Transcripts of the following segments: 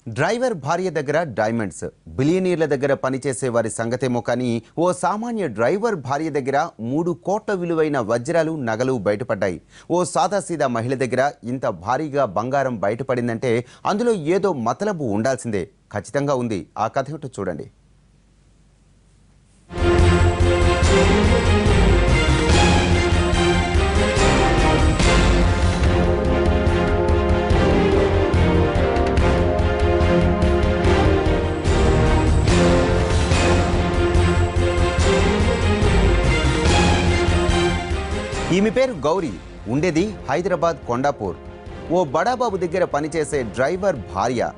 Driver భార్య దగ్గర diamonds, బిలియనీర్ల దగ్గర పనిచేసే వారి సంగతేమో కానీ ఓ సామాన్య డ్రైవర్ భార్య దగ్గర 3 కోట్ల విలువైన వజ్రాలు, నగలు బయటపడ్డాయి. ఓ సాదాసీదా మహిళ దగ్గర ఇంత భారీగా బంగారం బయటపడిందంటే అందులో ఏదో మతలబు ఉండాల్సిందే. ఖచ్చితంగా ఉంది. ఆ కథ ఏమిటో చూడండి. ఈమె పేరు గౌరీ. ఉండేది హైదరాబాద్ కొండాపూర్. ఓ బడాబాబు దగ్గర పనిచేసే డ్రైవర్ భార్య.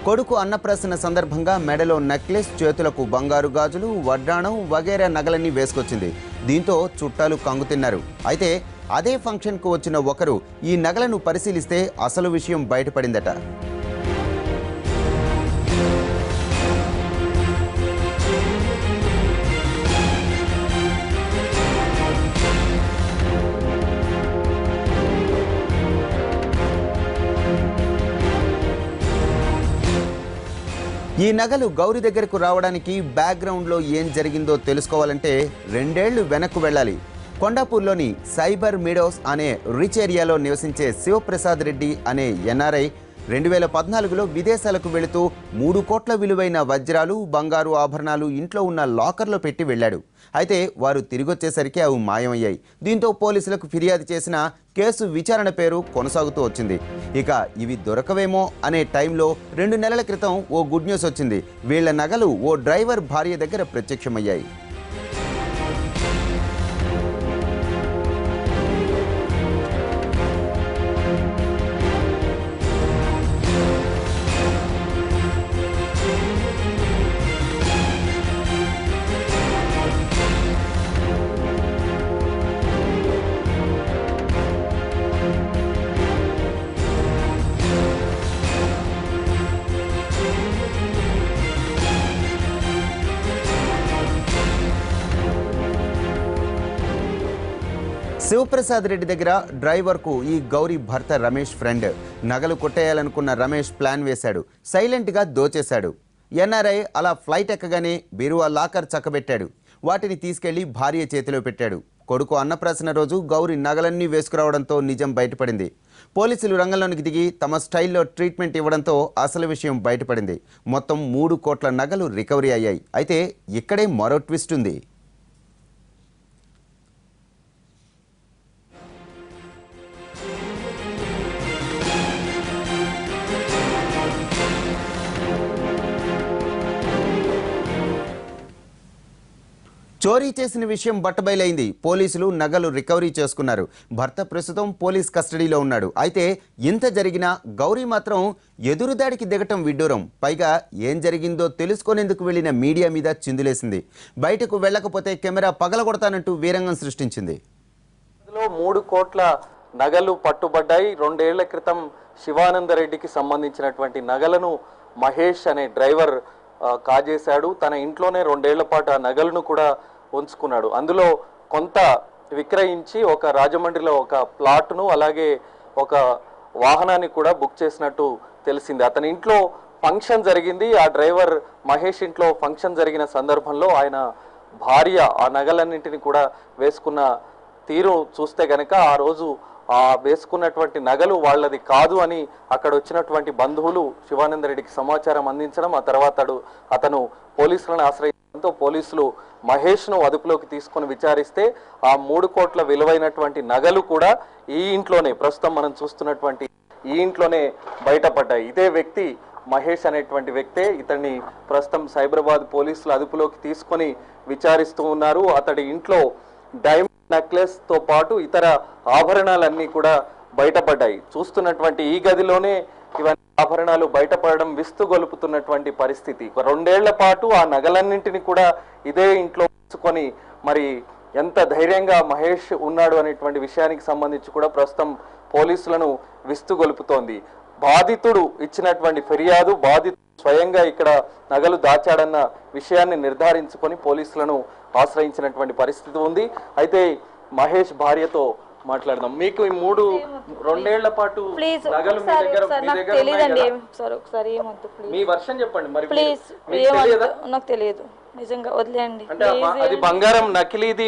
కొడుకు అన్నప్రాసన సందర్భంగా మెడలో నెక్లెస్, చేతులకు బంగారు గాజులు, వడ్డాణం వగైరా నగలన్నీ వేసుకొచ్చింది. దీంతో చుట్టాలు కంగుతిన్నారు. అయితే అదే ఫంక్షన్కు వచ్చిన ఒకరు ఈ నగలను పరిశీలిస్తే అసలు విషయం బయటపడిందట. ఈ నగలు గౌరీ దగ్గరకు రావడానికి బ్యాక్గ్రౌండ్లో ఏం జరిగిందో తెలుసుకోవాలంటే 2 ఏళ్లు వెనక్కు వెళ్ళాలి. కొండాపూర్లోని సైబర్ మీడోస్ అనే రిచ్ ఏరియాలో నివసించే శివప్రసాద్ రెడ్డి అనే ఎన్ఆర్ఐ 2014లో విదేశాలకు వెళుతూ 3 కోట్ల విలువైన వజ్రాలు, బంగారు ఆభరణాలు ఇంట్లో ఉన్న లాకర్లో పెట్టి వెళ్ళాడు. అయితే వారు తిరిగొచ్చేసరికి అవి మాయమయ్యాయి. దీంతో పోలీసులకు ఫిర్యాదు చేసిన కేసు విచారణ పేరు కొనసాగుతూ వచ్చింది. ఇక ఇవి దొరకవేమో అనే టైంలో 2 నెలల క్రితం ఓ గుడ్ న్యూస్ వచ్చింది. వీళ్ల నగలు ఓ డ్రైవర్ భార్య దగ్గర ప్రత్యక్షమయ్యాయి. శివప్రసాద్ రెడ్డి దగ్గర డ్రైవర్కు ఈ గౌరీ భర్త రమేష్ ఫ్రెండ్. నగలు కొట్టేయాలనుకున్న రమేష్ ప్లాన్ వేశాడు. సైలెంట్గా దోచేశాడు. ఎన్ఆర్ఐ అలా ఫ్లైట్ ఎక్కగానే బీరువా లాకర్ చక్కబెట్టాడు. వాటిని తీసుకెళ్లి భార్య చేతిలో పెట్టాడు. కొడుకు అన్నప్రాసన రోజు గౌరీ నగలన్నీ వేసుకురావడంతో నిజం బయటపడింది. పోలీసులు రంగంలోనికి దిగి తమ స్టైల్లో ట్రీట్మెంట్ ఇవ్వడంతో అసలు విషయం బయటపడింది. మొత్తం 3 కోట్ల నగలు రికవరీ అయ్యాయి. అయితే ఇక్కడే మరో ట్విస్ట్ ఉంది. చోరీ చేసిన విషయం బట్టబయలైంది. పోలీసులు నగలు రికవరీ చేసుకున్నారు. భర్త ప్రస్తుతం పోలీస్ కస్టడీలో ఉన్నాడు. అయితే ఇంత జరిగినా గౌరీ మాత్రం ఎదురుదాడికి దిగటం విడ్డూరం. పైగా ఏం జరిగిందో తెలుసుకునేందుకు వెళ్లిన మీడియా మీద చిందులేసింది. బయటకు వెళ్ళకపోతే కెమెరా పగలగొడతానంటూ వీరంగం సృష్టించింది. 3 కోట్ల నగలు పట్టుబడ్డాయి. 2 ఏళ్ల క్రితం శివానందరెడ్డికి సంబంధించినటువంటి నగలను మహేష్ అనే డ్రైవర్ కాజేశాడు. తన ఇంట్లోనే 2 ఏళ్ల పాటు ఆ నగలను కూడా ఉంచుకున్నాడు. అందులో కొంత విక్రయించి ఒక రాజమండ్రిలో ఒక ప్లాట్ను అలాగే ఒక వాహనాన్ని కూడా బుక్ చేసినట్టు తెలిసింది. అతని ఇంట్లో ఫంక్షన్ జరిగింది. ఆ డ్రైవర్ మహేష్ ఇంట్లో ఫంక్షన్ జరిగిన సందర్భంలో ఆయన భార్య ఆ నగలన్నింటినీ కూడా వేసుకున్న తీరు చూస్తే గనక ఆ రోజు ఆ వేసుకున్నటువంటి నగలు వాళ్ళది కాదు అని అక్కడ వచ్చినటువంటి బంధువులు శివానందరెడ్డికి సమాచారం అందించడం, ఆ తర్వాత అతను పోలీసులను ఆశ్రయించడంతో పోలీసులు మహేష్ను అదుపులోకి తీసుకొని విచారిస్తే ఆ 3 కోట్ల విలువైనటువంటి నగలు కూడా ఈ ఇంట్లోనే, ప్రస్తుతం మనం చూస్తున్నటువంటి ఈ ఇంట్లోనే బయటపడ్డాయి. ఇదే వ్యక్తి మహేష్ అనేటువంటి వ్యక్తే. ఇతన్ని ప్రస్తుతం సైబరాబాద్ పోలీసులు అదుపులోకి తీసుకొని విచారిస్తూ ఉన్నారు. అతడి ఇంట్లో డైమండ్ నెక్లెస్ తో పాటు ఇతర ఆభరణాలన్నీ కూడా బయటపడ్డాయి. చూస్తున్నటువంటి ఈ గదిలోనే ఇవన్నీ ఆభరణాలు బయటపడడం విస్తుగొలుపుతున్నటువంటి పరిస్థితి. 2 ఏళ్ల పాటు ఆ నగలన్నింటినీ కూడా ఇదే ఇంట్లో ఉంచుకొని మరి ఎంత ధైర్యంగా మహేష్ ఉన్నాడు అనేటువంటి విషయానికి సంబంధించి కూడా ప్రస్తుతం పోలీసులను విస్తుగొలుపుతోంది. బాధితుడు ఇచ్చినటువంటి ఫిర్యాదు, బాధితుడు స్వయంగా ఇక్కడ నగలు దాచాడన్న విషయాన్ని నిర్ధారించుకొని పోలీసులను ఆశ్రయించినటువంటి పరిస్థితి ఉంది. అయితే మహేష్ భార్యతో మాట్లాడదాం. మీకు ఈ 2 పాటు ప్లీజ్ నగలు మీ దగ్గర తెలియదండి. సార్ ఒకసారి ఏమొద్దు ప్లీజ్. మీ వర్షన్ చెప్పండి మరి. ప్లీజ్ నాకు తెలియదు, నిజంగా వదిలేయండి. అంటే అది బంగారం నకిలీది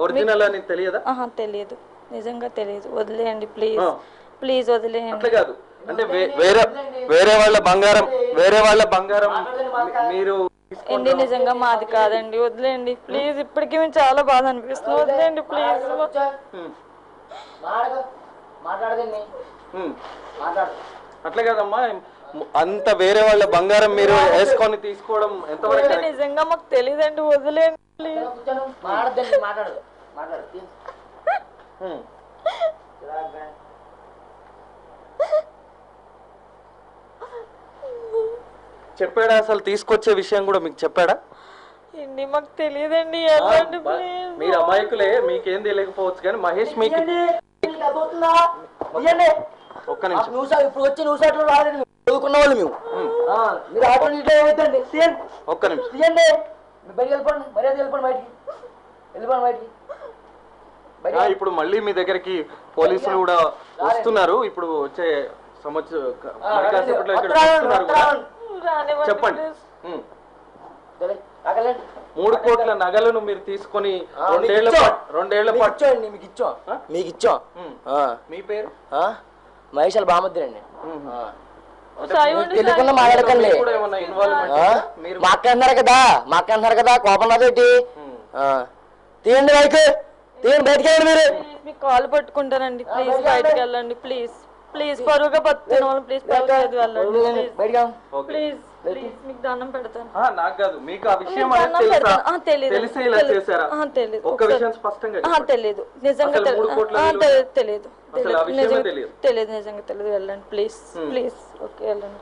ఒరిజినల్ అని తెలియదా? తెలియదు, నిజంగా తెలియదు, వదిలేయండి ప్లీజ్. ప్లీజ్ వదిలేయండి. అట్లా కాదు అంటే వేరే వాళ్ళ బంగారం మీరు ఏంటి, నిజంగా మాది కాదండి, వదిలేయండి ప్లీజ్. ఇప్పటికీ మేము చాలా బాధ అనిపిస్తుంది, వదిలేయండి ప్లీజ్. అట్లా కదమ్మా, అంత వేరే వాళ్ళ బంగారం మీరు వేసుకొని తీసుకోవడం ఎంతవరకు? నిజంగా మాకు తెలియదండి, వదిలేయండి ప్లీజ్. చెప్పాడా అసలు? తీసుకొచ్చే విషయం కూడా మీకు చెప్పాడా? మాకు తెలియదండి. మీరు అమాయకులే, మీకేం తెలియకపోవచ్చు కానీ మహేష్ మీకు ఒక్క నిమిషం. ఇప్పుడు వచ్చి న్యూస్ ఆటలు రాలేదు, చదువుకున్న వాళ్ళు మేము. మీరు ఆటో ఏమైందండి? ఒక్క నిమిషం తీయండి, బయటికి వెళ్ళిపోండి, మర్యాద వెళ్ళిపోండి, బయటికి. ఇప్పుడు మళ్ళీ మీ దగ్గరికి పోలీసులు కూడా వస్తున్నారు. ఇప్పుడు వచ్చే చెప్పండి. 3 కోట్ల నగలను మీరు తీసుకొని 2 ఏళ్ల పాటు మీకు ఇచ్చాం. మీ పేరు మహేష్ బామద్ది అండి. తెలియకుండా మాట్లాడకండి. మా అక్క అన్నారు కదా కోపం రాదేంటి? తీయండి బైక్, తీయండి, బయటకి వెళ్ళండి. మీరు కాలు పట్టుకుంటానండి, ప్లీజ్ బయటకు వెళ్ళండి ప్లీజ్. ప్లీజ్ పరువుగా బతుకుతున్న వాళ్ళు ప్లీజ్ పరువు వెళ్ళండి ప్లీజ్. ప్లీజ్ మీకు దండం పెడతాను. నాకు కాదు, మీకు ఆ విషయం తెలిసి ఇలా చేశారా? ఒక్క విషయం స్పష్టంగా తెలియదు, నిజంగా తెలియదు, నిజంగా తెలియదు. వెళ్ళండి ప్లీజ్, ప్లీజ్. ఓకే వెళ్ళండి.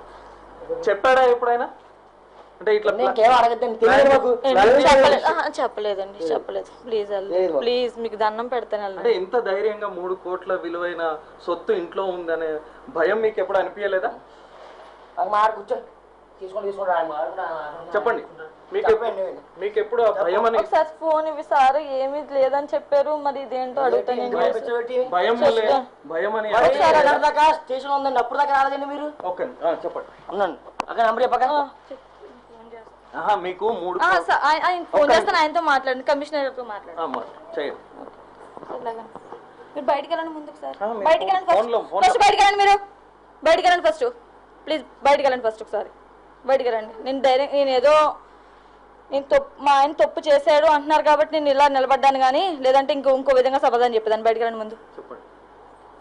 చెప్పాడా ఎప్పుడైనా? అంటే ఇట్లా చెప్పలేదండి, చెప్పలేదు. ప్లీజ్ ప్లీజ్ మీకు దండం పెడతాను. అంటే ఇంత ధైర్యంగా 3 కోట్ల విలువైన సొత్తు ఇంట్లో ఉందనే భయం మీకు ఎప్పుడు అనిపించలేదా? చెప్పండి, మీకు ఎప్పుడు భయం అని? ఒకసారి ఫోన్ ఇవి సార్ ఏమీ లేదని చెప్పారు, మరి ఇదేంటో అడుగుతాను. భయం అని స్టేషన్ ఉందండి, అప్పుడు దాకా రాలేదండి మీరు? ఓకే చెప్పండి. ఉన్నాను అక్కడ నంబర్ చెప్పక. మీకు 3 ఫోన్ చేస్తాను, ఆయనతో మాట్లాడండి, కమిషనర్ తో మాట్లాడండి. మీరు బయటకు వెళ్ళండి, ముందుకు సార్ బయటకు వెళ్ళండి. ఫస్ట్ బయటకు వెళ్ళండి, మీరు బయటకు వెళ్ళండి ఫస్ట్, ప్లీజ్ బయటకు వెళ్ళండి ఫస్ట్. ఒకసారి బయటకు వెళ్ళండి. మా ఆయన తప్పు చేశాడు అంటున్నారు కాబట్టి నేను ఇలా నిలబడ్డాను, కానీ లేదంటే ఇంకో విధంగా సమాధానం చెప్పేదాన్ని. బయటకు వెళ్ళండి ముందు.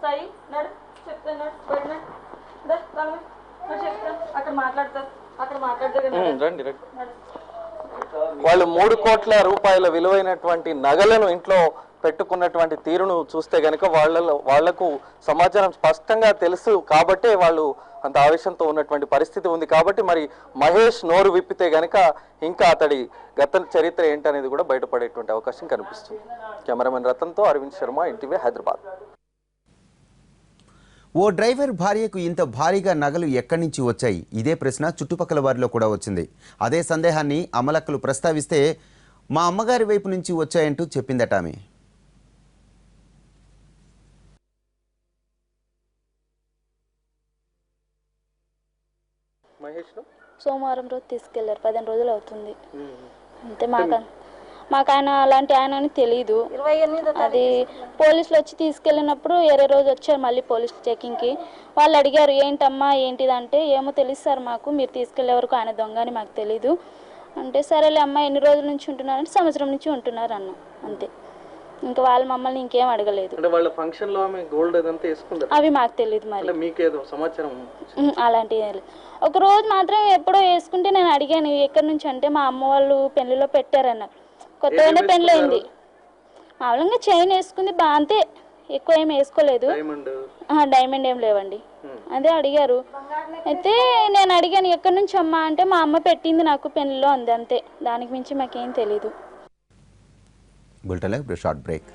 సాయి నడు, చెప్తాను, అక్కడ మాట్లాడతారు, అక్కడ మాట్లాడతారు. వాళ్ళు 3 కోట్ల రూపాయల విలువైనటువంటి నగలను ఇంట్లో పెట్టుకున్నటువంటి తీరును చూస్తే గనక వాళ్లకు సమాచారం స్పష్టంగా తెలుసు కాబట్టే వాళ్ళు అంత ఆవేశంతో ఉన్నటువంటి పరిస్థితి ఉంది. కాబట్టి మరి మహేష్ నోరు విప్పితే గనక ఇంకా అతడి గత చరిత్ర ఏంటనేది కూడా బయటపడేటువంటి అవకాశం కనిపిస్తుంది. కెమెరామెన్ రతన్తో అరవింద్ శర్మ, ఎన్టీవీ, హైదరాబాద్. ఓ డ్రైవర్ భార్యకు ఇంత భారీగా నగలు ఎక్కడి నుంచి వచ్చాయి? ఇదే ప్రశ్న చుట్టుపక్కల వారిలో కూడా వచ్చింది. అదే సందేహాన్ని అమలక్కలు ప్రస్తావిస్తే మా అమ్మగారి వైపు నుంచి వచ్చాయంటూ చెప్పిందట ఆమె. సోమవారం రోజు తీసుకెళ్లారు, 15 రోజులు అవుతుంది అంతే. మాకు ఆయన అలాంటి ఆయన అని తెలీదు. అది పోలీసులు వచ్చి తీసుకెళ్ళినప్పుడు 20 రోజు వచ్చారు మళ్ళీ పోలీస్ చెకింగ్కి. వాళ్ళు అడిగారు ఏంటమ్మా ఏంటిదంటే, ఏమో తెలుసు సార్ మాకు, మీరు తీసుకెళ్లే వరకు ఆయన దొంగ అని మాకు తెలీదు అంటే, సరేలే అమ్మ ఎన్ని రోజుల నుంచి ఉంటున్నారంటే సంవత్సరం నుంచి ఉంటున్నారు అన్న, అంతే. ఇంకా వాళ్ళు మమ్మల్ని ఇంకేం అడగలేదు. అవి మాకు తెలియదు మరి, అలాంటివి. ఒక రోజు మాత్రం ఎప్పుడో వేసుకుంటే నేను అడిగాను ఎక్కడి నుంచి అంటే, మా అమ్మ వాళ్ళు పెళ్లిలో పెట్టారన్న, కొత్తగానే పెళ్ళి అయింది. మామూలుగా చైన్ వేసుకుంది అంతే, ఎక్కువ ఏమి వేసుకోలేదు. డైమండ్ ఏం లేవండి. అదే అడిగారు. అయితే నేను అడిగాను ఎక్కడి నుంచి అమ్మ అంటే, మా అమ్మ పెట్టింది నాకు పెళ్లిలో అంది, అంతే. దానికి మించి మాకేం తెలీదు. బులెటిన్లో షార్ట్ బ్రేక్.